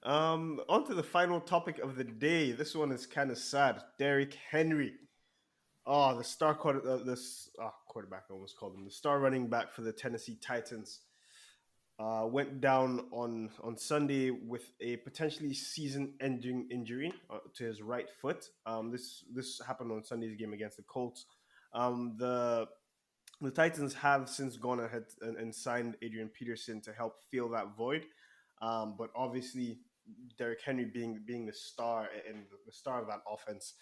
On to the final topic of the day. This one is kind of sad. Derrick Henry. Oh, the quarterback, I almost called him. The star running back for the Tennessee Titans went down on Sunday with a potentially season-ending injury to his right foot. This happened on Sunday's game against the Colts. The Titans have since gone ahead and signed Adrian Peterson to help fill that void. But obviously, Derrick Henry being the star and the star of that offense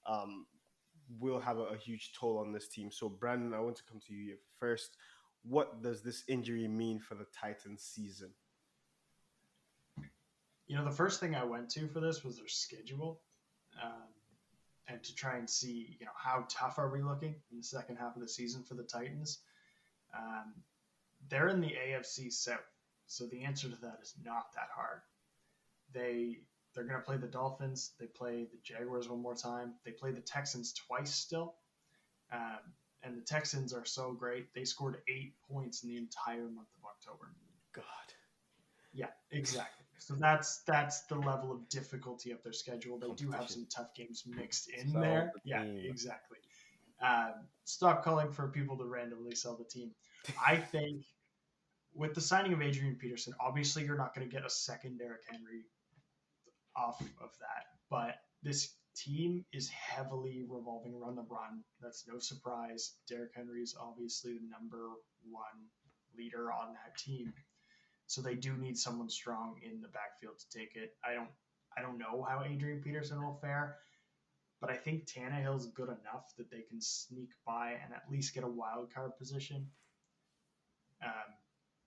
um, will have a huge toll on this team. So, Brandon, I want to come to you first. What does this injury mean for the Titans season? The first thing I went to for this was their schedule, um, and to try and see, how tough are we looking in the second half of the season for the Titans. Um, they're in the AFC South, so the answer to that is not that hard. They're going to play the Dolphins. They play the Jaguars one more time. They play the Texans twice still. Um, and the Texans are so great. They scored 8 points in the entire month of October. God, Yeah, exactly. So that's the level of difficulty of their schedule. They do have competition. some tough games mixed in Sell there. the Yeah, team. exactly. Stop calling for people to randomly sell the team. I think with the signing of Adrian Peterson, obviously you're not going to get a second Derrick Henry off of that, but this team is heavily revolving around the run. That's no surprise. Derrick Henry is obviously the number one leader on that team. So they do need someone strong in the backfield to take it. I don't know how Adrian Peterson will fare, but I think Tannehill's good enough that they can sneak by and at least get a wild card position. Um,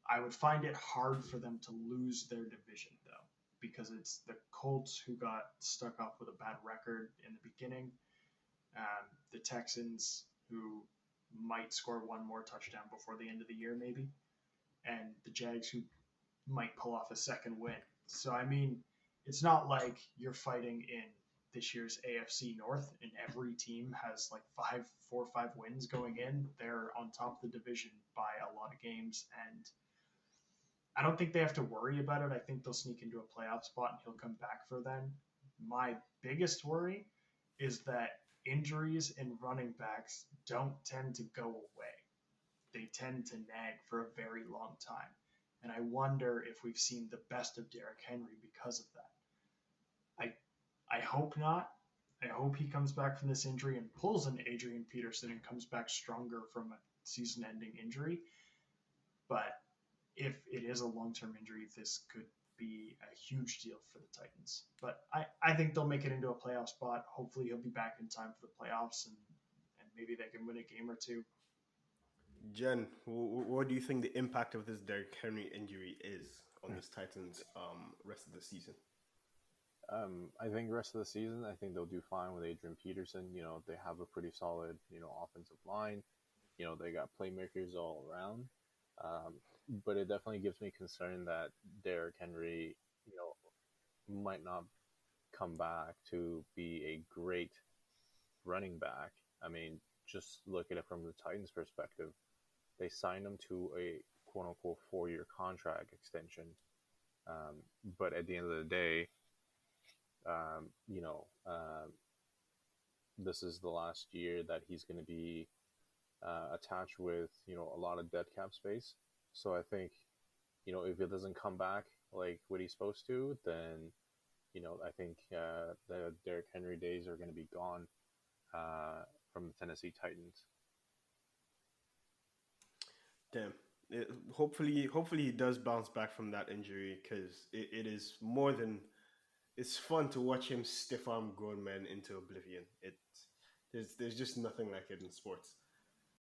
I would find it hard for them to lose their division though, because it's the Colts who got stuck off with a bad record in the beginning, the Texans who might score one more touchdown before the end of the year maybe, and the Jags who might pull off a second win. So I mean, it's not like you're fighting in this year's AFC North and every team has like 4 or 5 wins going in. They're on top of the division by a lot of games, and I don't think they have to worry about it. I think they'll sneak into a playoff spot and he'll come back for them. My biggest worry is that injuries in running backs don't tend to go away. They tend to nag for a very long time. And I wonder if we've seen the best of Derrick Henry because of that. I hope not. I hope he comes back from this injury and pulls an Adrian Peterson and comes back stronger from a season ending injury. But if it is a long term injury, this could be a huge deal for the Titans. But I think they'll make it into a playoff spot. Hopefully, he'll be back in time for the playoffs, and maybe they can win a game or two. Jen, what do you think the impact of this Derrick Henry injury is on this Titans rest of the season? I think the rest of the season, I think they'll do fine with Adrian Peterson. They have a pretty solid, offensive line. They got playmakers all around. Um, but it definitely gives me concern that Derrick Henry, might not come back to be a great running back. I mean, just look at it from the Titans' perspective. They signed him to a quote unquote 4-year contract extension. But at the end of the day, um, you know, um, this is the last year that he's going to be attached with, a lot of dead cap space. So I think, if it doesn't come back like what he's supposed to, then, I think the Derrick Henry days are going to be gone from the Tennessee Titans. Damn. Hopefully he does bounce back from that injury because it is more than it's fun to watch him stiff arm grown men into oblivion. There's just nothing like it in sports.